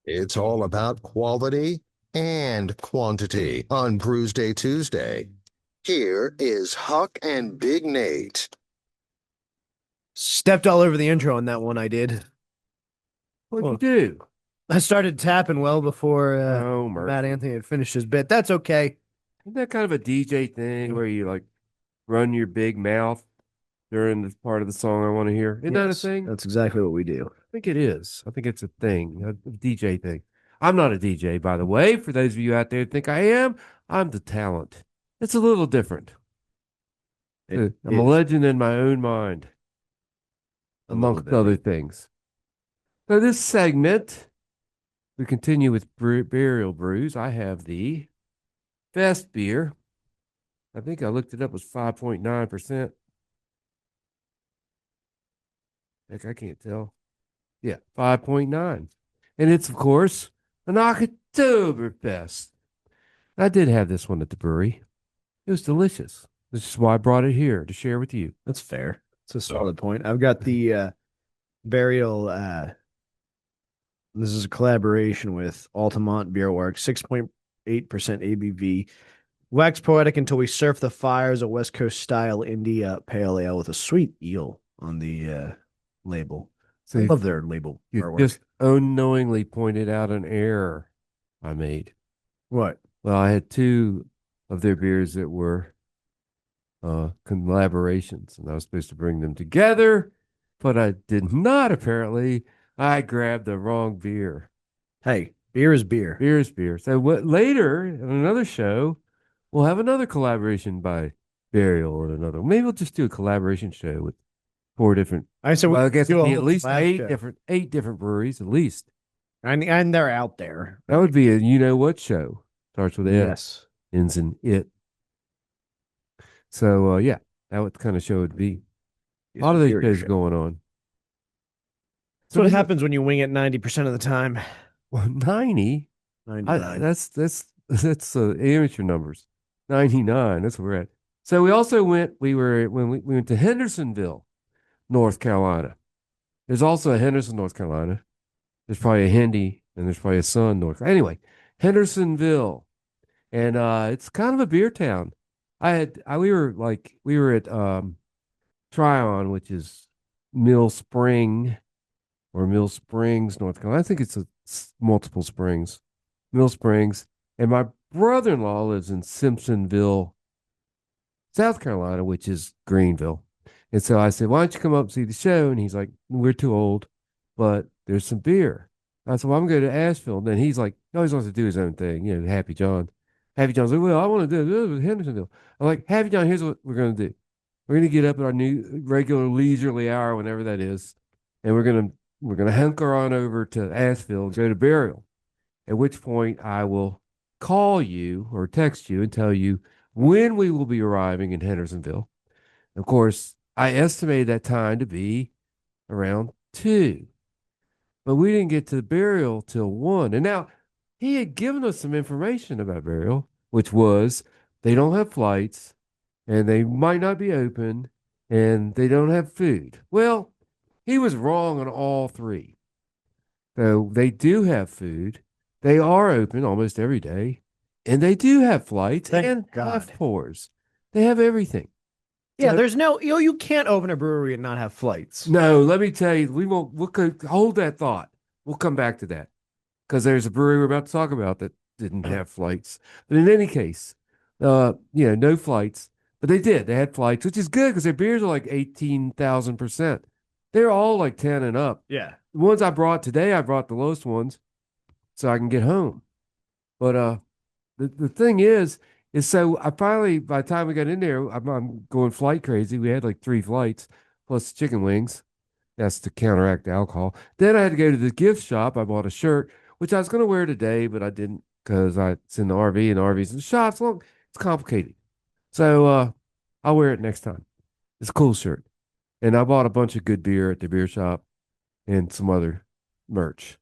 It's all about quality and quantity on Brewsday Tuesday. Here is Huck and Big Nate. Stepped all over the intro on that one, I did. What'd you Well, do? I started tapping well before Oh, Matt mercy. Anthony had finished his bit. That's okay. Isn't that kind of a DJ thing where you like run your big mouth during the part of the song I want to hear? Isn't that a Yes, thing? that's exactly what we do. I think it is. I think it's a thing, a DJ thing. I'm not a DJ, by the way. For those of you out there who think I am, I'm the talent. It's a little different. It I'm a is legend in my own mind, a little amongst bit. other things. So this segment, we continue with burial brews. I have the best beer. I think I looked it up, it was 5.9%. Heck, I can't tell. Yeah, 5.9. And it's, of course, an Oktoberfest. I did have this one at the brewery. It was delicious. This is why I brought it here to share with you. That's fair. It's a solid point. I've got the burial. This is a collaboration with Altamont Beer Works, 6.8% ABV. Wax poetic until we surf the fires, a West Coast style India pale ale with a sweet eel on the label. So I love their label you artwork. just unknowingly pointed out an error I made. What? Well, I had two of their beers that were collaborations, and I was supposed to bring them together, but I did not, apparently. I grabbed the wrong beer. Hey, beer is beer. Beer is beer. So what later in another show, we'll have another collaboration by Burial and another. Maybe we'll just do a collaboration show with four different. I said we Well, I guess do it'd a be at whole least collab show. eight different breweries, at least. And they're out there. That would be a you know what show. Starts with M, Yes. ends in it. So yeah, that would kind of show it'd be. A lot of these shows going on. That's what happens when you wing it 90% of the time. Well, 90. 99. That's amateur numbers. 99. That's where we're at. So we also went. We went to Hendersonville, North Carolina. There's also a Henderson, North Carolina. There's probably a Hendy, and there's probably a Sun, North Carolina. Anyway, Hendersonville, and it's kind of a beer town. We were at Tryon, which is Mill Spring or Mill Springs, North Carolina. I think it's multiple springs, Mill Springs. And my brother-in-law lives in Simpsonville, South Carolina, which is Greenville. And so I said, why don't you come up and see the show? And he's like, we're too old, but there's some beer. I said, well, I'm going to Asheville. And then he's like, he always wants to do his own thing, Happy John. Happy John's like, well, I want to do this with Hendersonville. I'm like, Happy John, here's what we're going to do. We're going to get up at our new regular leisurely hour, whenever that is, and we're gonna hunker on over to Asheville and go to Burial. At which point I will call you or text you and tell you when we will be arriving in Hendersonville. Of course, I estimated that time to be around 2, but we didn't get to the Burial till 1. And now he had given us some information about Burial, which was they don't have flights and they might not be open and they don't have food. Well, he was wrong on all three. So they do have food. They are open almost every day. And they do have flights Thank and God. half pours. They have everything. Yeah, So, there's no, you can't open a brewery and not have flights. no, let me tell you, hold that thought. We'll come back to that because there's a brewery we're about to talk about that didn't have flights. But in any case, no flights. But they did. They had flights, which is good because their beers are like 18,000%. They're all like 10 and up. Yeah. The ones I brought today, I brought the lowest ones so I can get home. But the thing is so I finally, by the time we got in there, I'm going flight crazy. We had like 3 flights plus chicken wings. That's to counteract the alcohol. Then I had to go to the gift shop. I bought a shirt, which I was going to wear today, but I didn't because it's in the RV and the RV's in the shop. It's complicated. So I'll wear it next time. It's a cool shirt. And I bought a bunch of good beer at the beer shop and some other merch.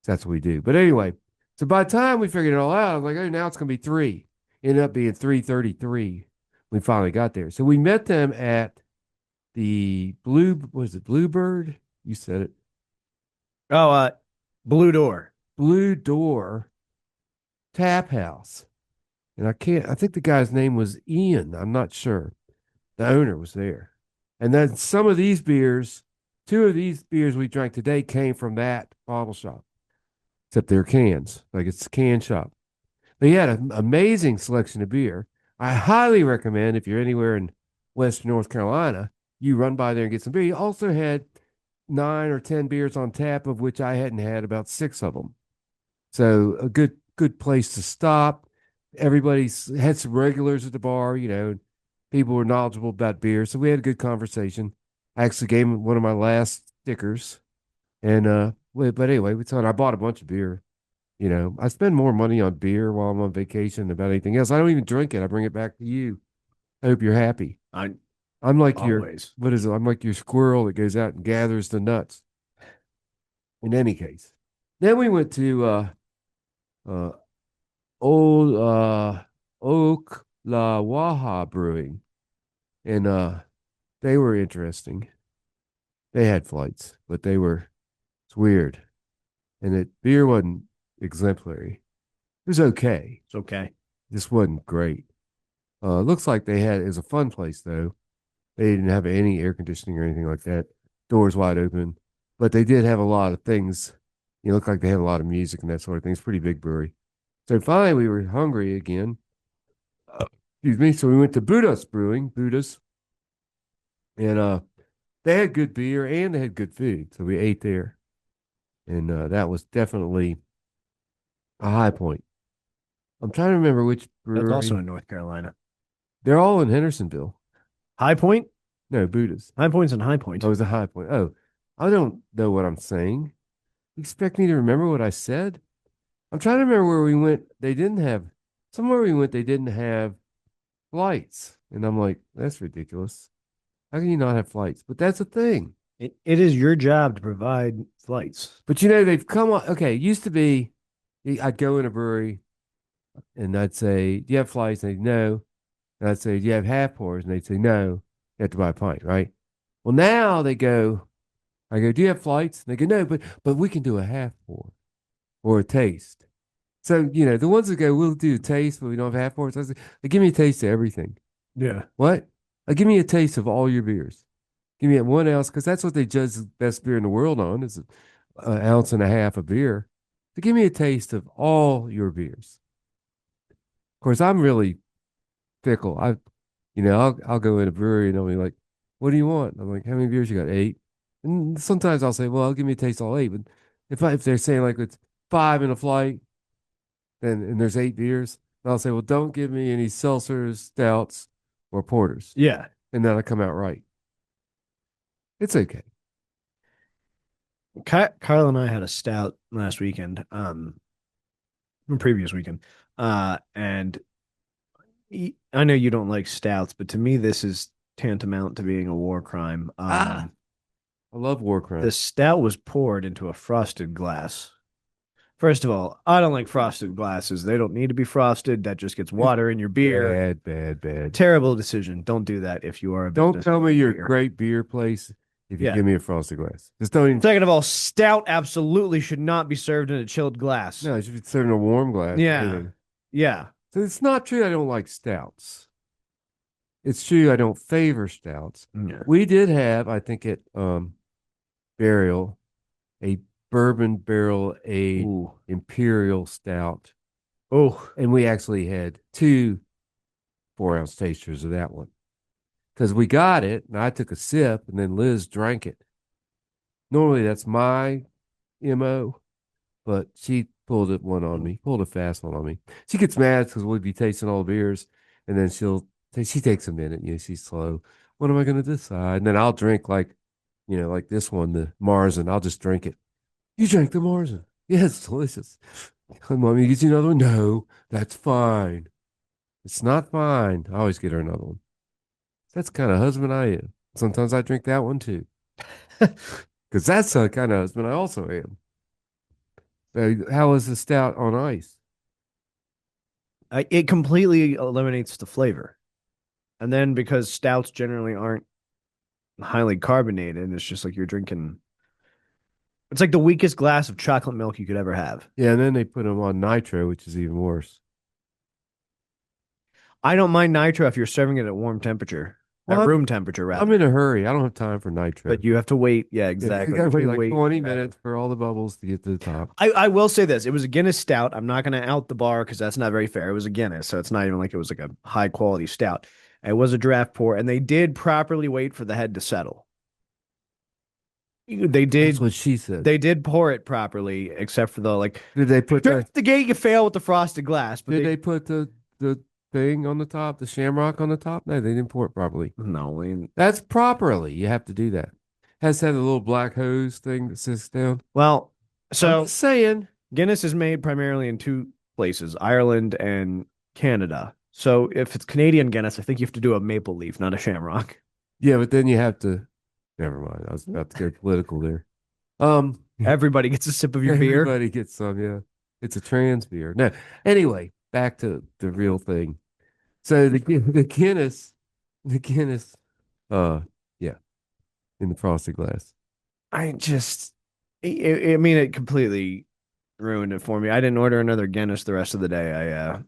That's what we do. But anyway, so by the time we figured it all out, I was like, oh, now it's going to be 3. Ended up being 3:33. We finally got there. So we met them at the was it Bluebird? You said it. Oh, Blue Door. Blue Door Tap House. And I think the guy's name was Ian. I'm not sure. The owner was there. And then some of these beers, two of these beers we drank today came from that bottle shop, except they're cans, like it's a can shop. They had an amazing selection of beer. I highly recommend if you're anywhere in Western North Carolina, you run by there and get some beer. You also had 9 or 10 beers on tap, of which I hadn't had about 6 of them. So a good place to stop. Everybody's had some regulars at the bar, people were knowledgeable about beer. So we had a good conversation. I actually gave him one of my last stickers. And but anyway, we thought I bought a bunch of beer. I spend more money on beer while I'm on vacation than about anything else. I don't even drink it. I bring it back to you. I hope you're happy. I'm like Always. what is it? I'm like your squirrel that goes out and gathers the nuts. In any case, then we went to uh old Oklawaha Brewing, and they were interesting. They had flights, but it's weird, and the beer wasn't exemplary. It was okay. It's okay. This wasn't great. Looks like it was a fun place though. They didn't have any air conditioning or anything like that. Doors wide open, but they did have a lot of things. It looked like they had a lot of music and that sort of thing. It's a pretty big brewery. So finally, we were hungry again. Excuse me. So we went to Buddha's, and they had good beer and they had good food. So we ate there, and that was definitely a high point. I'm trying to remember which brewery. That's also in North Carolina. They're all in Hendersonville. High Point? No, Buddha's. High Point's in High Point. Oh, it was a high point. Oh, I don't know what I'm saying. You expect me to remember what I said? I'm trying to remember where we went. Somewhere we went, they didn't have flights. And I'm like, that's ridiculous. How can you not have flights? But that's a thing. It is your job to provide flights. But they've come on. Okay, it used to be I'd go in a brewery and I'd say, do you have flights? And they'd no. And I'd say, do you have half pours? And they'd say, no. You have to buy a pint, right? Well, now I go, do you have flights? And they go, no, but we can do a half pour or a taste. So, the ones that go, we'll do a taste, but we don't have half pours. I say, give me a taste of everything. Yeah. What? Give me a taste of all your beers. Give me 1 ounce, because that's what they judge the best beer in the world on, is an ounce and a half of beer. So give me a taste of all your beers. Of course, I'm really fickle. I'll go in a brewery and they'll be like, what do you want? I'm like, how many beers you got? 8. And sometimes I'll say, well, give me a taste of all 8. But if they're saying like it's 5 in a flight, and there's 8 beers, I'll say, well, don't give me any seltzers, stouts, or porters. Yeah. And that'll come out right. It's okay. Kyle and I had a stout last weekend, previous weekend. And I know you don't like stouts, but to me, this is tantamount to being a war crime. I love war crime. The stout was poured into a frosted glass. First of all, I don't like frosted glasses. They don't need to be frosted. That just gets water in your beer. Bad. Terrible decision. Don't do that if you are a Don't business tell me you're a beer. great beer place if you Yeah. give me a frosted glass. Just don't even. Second of all, stout absolutely should not be served in a chilled glass. No, it should be served in a warm glass. Yeah. Yeah. So it's not true I don't like stouts. It's true I don't favor stouts. Yeah. We did have, I think, at Burial, a bourbon barrel aged Ooh. imperial stout. Oh. And we actually had 2 4-ounce tasters of that one. Because we got it, and I took a sip, and then Liz drank it. Normally, that's my MO, but she pulled a fast one on me. She gets mad because we'd be tasting all the beers, and then she takes a minute, she's slow. What am I going to decide? And then I'll drink like this one, the Marzen. I'll just drink it. You drank the Marzen. Yeah, it's delicious. Want me to get you another one? No, that's fine. It's not fine. I always get her another one. That's the kind of husband I am. Sometimes I drink that one too. Because that's the kind of husband I also am. How is the stout on ice? It completely eliminates the flavor. And then because stouts generally aren't highly carbonated, it's just like you're drinking It's like the weakest glass of chocolate milk you could ever have. Yeah, and then they put them on nitro, which is even worse. I don't mind nitro if you're serving it at warm temperature, Well, at room temperature I'm rather. in a hurry. I don't have time for nitro. But you have to wait. Yeah, You exactly. gotta wait You like wait. 20 minutes for all the bubbles to get to the top. I will say this. It was a Guinness stout. I'm not going to out the bar because that's not very fair. It was a Guinness, so it's not even like it was like a high quality stout. It was a draft pour, and they did properly wait for the head to settle. They did. That's what she said. They did pour it properly, except for the like. Did they put Straight the gate, you fail with the frosted glass. But did they put the thing on the top, the shamrock on the top? No, they didn't pour it properly. No, I mean, That's properly. You have to do that. Has to have a little black hose thing that sits down. well, I'm so just saying. Guinness is made primarily in two places, Ireland and Canada. So if it's Canadian Guinness, I think you have to do a maple leaf, not a shamrock. Yeah, but then you have to. Never mind. I was about to go political there. Everybody gets a sip of your beer. Everybody gets some. Yeah, it's a trans beer. No. Anyway, back to the real thing. So the Guinness, yeah, in the frosted glass. I just, I mean, it completely ruined it for me. I didn't order another Guinness the rest of the day.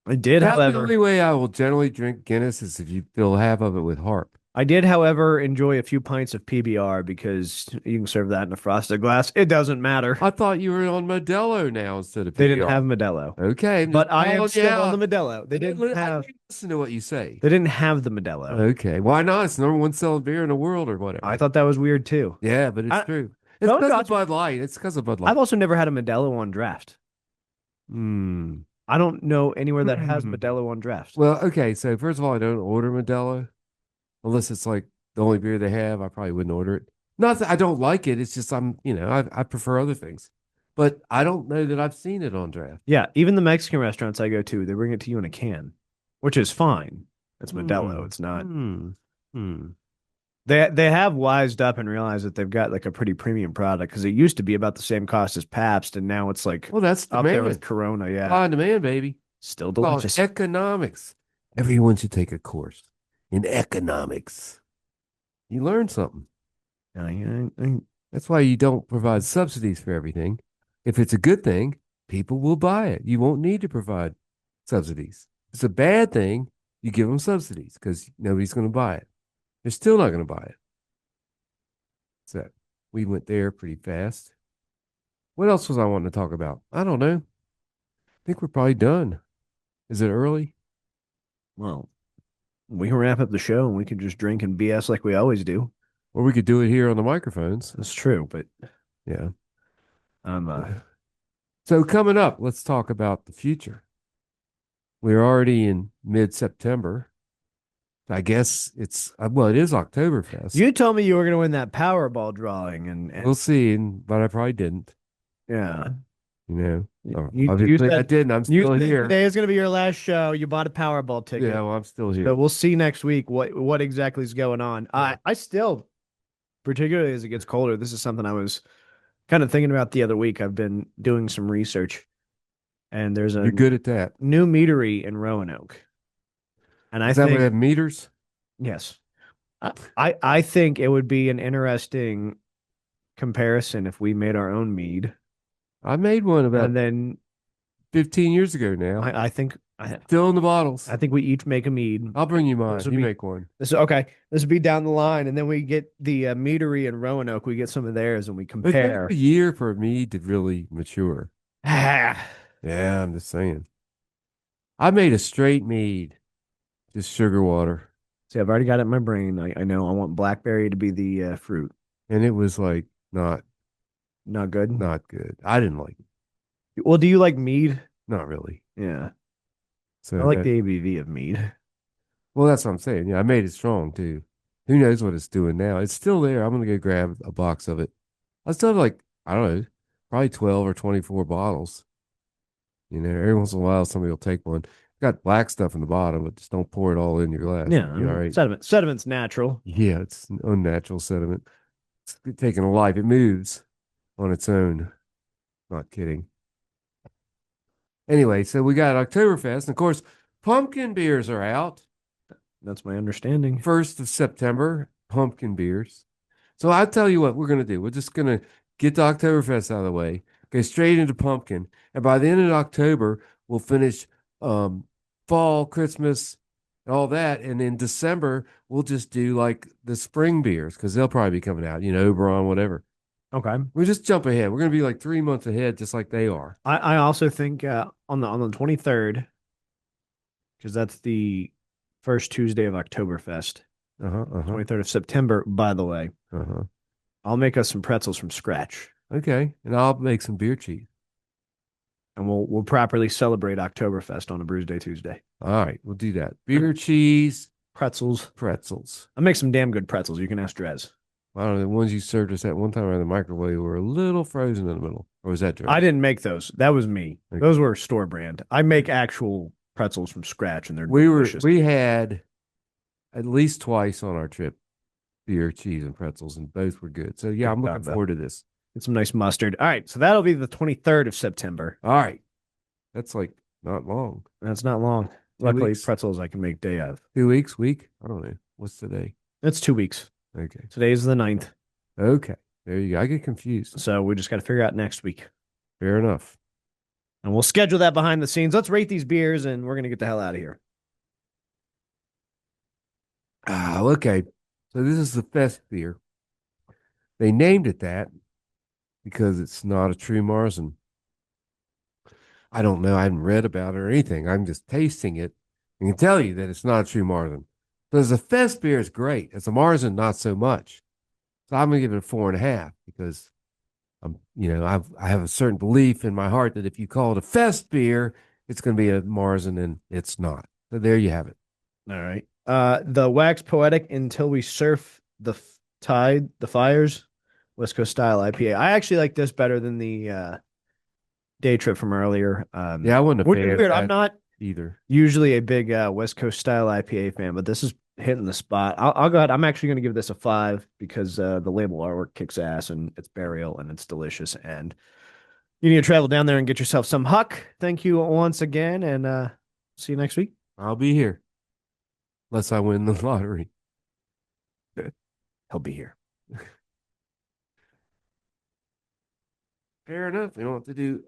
I did, That's the however, only way I will generally drink Guinness is if you fill half of it with Harp. I did, however, enjoy a few pints of PBR because you can serve that in a frosted glass. It doesn't matter. I thought you were on Modelo now instead of They didn't PBR. have Modelo, Okay, but I am calling you still on out. the Modelo. They I didn't have. listen to what you say. They didn't have the Modelo. Okay, why not? It's the number one selling beer in the world or whatever. I thought that was weird too. Yeah, but it's I- true. It's No, because no, of Bud Light. It's because of Bud Light. I've also never had a Modelo on draft. Hmm. I don't know anywhere that has Modelo on draft. Well, okay. So first of all, I don't order Modelo unless it's like the only beer they have. I probably wouldn't order it. Not that I don't like it. It's just I prefer other things. But I don't know that I've seen it on draft. Yeah, even the Mexican restaurants I go to, they bring it to you in a can, which is fine. It's Modelo. It's not. They have wised up and realized that they've got like a pretty premium product because it used to be about the same cost as Pabst, and now it's like Well, that's up there demand. with Corona. Yeah, Supply and demand, baby. still It's called delicious. economics. Everyone should take a course in economics. You learn something. That's why you don't provide subsidies for everything. If it's a good thing, people will buy it. You won't need to provide subsidies. If it's a bad thing, you give them subsidies because nobody's going to buy it. They're still not going to buy it. So we went there pretty fast. What else was I wanting to talk about? I don't know. I think we're probably done. Is it early? Well, we can wrap up the show and we can just drink and BS like we always do. Or we could do it here on the microphones. That's true, but Yeah. I'm So coming up, let's talk about the future. We're already in mid-September. I guess it is Oktoberfest. You told me you were going to win that Powerball drawing, and We'll see, but I probably didn't. yeah, Obviously I said- didn't. I'm you still said here. today is going to be your last show. You bought a Powerball ticket. Yeah, well, I'm still here. So we'll see next week what exactly is going on. I still, particularly as it gets colder, this is something I was kind of thinking about the other week. I've been doing some research, and there's a You're good at that. new meadery in Roanoke, and I Is that think where they have meters? yes, I think it would be an interesting comparison if we made our own mead, I made one about and then 15 years ago now. I think Still in the bottles. I think we each make a mead. I'll bring you mine. This would You be- make one. This okay. This would be down the line, and then we get the meadery in Roanoke. We get some of theirs, and we It takes compare. a year for me to really mature. Ah, Yeah, I'm just saying. I made a straight mead, just sugar water, see, I've already got it in my brain. I know I want blackberry to be the fruit. and it was like not Good. not good. I didn't like it. Well, do you like mead? Not really. Yeah, So I like that- the ABV of mead. well, that's what I'm saying. Yeah, I made it strong too. Who knows what it's doing now? It's still there. I'm gonna go grab a box of it. I still have like, I don't know, probably 12 or 24 bottles. Every once in a while somebody will take one. Got black stuff in the bottom, but just don't pour it all in your glass. Yeah, I You mean, all right? Sediment's natural. Yeah, it's an unnatural sediment. It's taking a life. It moves on its own. Not kidding. Anyway, so we got Oktoberfest, and of course, pumpkin beers are out. That's my understanding. 1st of September, pumpkin beers. So I'll tell you what we're going to do. We're just going to get the Oktoberfest out of the way, go straight into pumpkin, and by the end of October, we'll finish fall, Christmas, and all that. And in December, we'll just do like the spring beers because they'll probably be coming out, Oberon, whatever. Okay. We'll just jump ahead. We're gonna be like 3 months ahead, just like they are. I also think on the 23rd, because that's the first Tuesday of Oktoberfest, 23rd of September, by the way. I'll make us some pretzels from scratch. Okay, and I'll make some beer cheese. And we'll properly celebrate Oktoberfest on a Brewsday Tuesday. All right, we'll do that. Beer cheese, Pretzels. pretzels. I'll make some damn good pretzels. You can ask Drez. I don't know. The ones you served us at one time around the microwave were a little frozen in the middle. Or was that Drez? I didn't make those. That was me. Okay. Those were store brand. I make actual pretzels from scratch, and they're delicious. We had at least twice on our trip beer, cheese, and pretzels, and both were good. So yeah, I'm looking forward to this. Get some nice mustard. All right, so that'll be the 23rd of September. All right, that's like not long. That's not long. 2 Luckily, weeks. pretzels I can make day of. 2 weeks, week? I don't know. What's today? It's 2 weeks. Okay. Today's the 9th. Okay. There you go. I get confused. So we just got to figure out next week. Fair enough. And we'll schedule that behind the scenes. Let's rate these beers, and we're going to get the hell out of here. Okay. So this is the Fest beer. They named it that because it's not a true Marzen. I don't know. I haven't read about it or anything. I'm just tasting it and can tell you that it's not a true Marzen. But as a Fest beer, it's great. As a Marzen, not so much. So I'm gonna give it a 4.5 because I have a certain belief in my heart that if you call it a Fest beer, it's gonna be a Marzen, and it's not. So there you have it. All right. The Wax Poetic Until We Surf the Tide, the Fires, West Coast style IPA. I actually like this better than the day trip from earlier. Yeah, I wasn't a which fan is of weird. that I'm not either. usually a big West Coast style IPA fan, but this is hitting the spot. I'll go ahead. I'm actually going to give this a 5 because the label artwork kicks ass and it's burial and it's delicious. And you need to travel down there and get yourself some Huck. Thank you once again, and see you next week. I'll be here unless I win the lottery. He'll be here. Fair enough. We don't have to do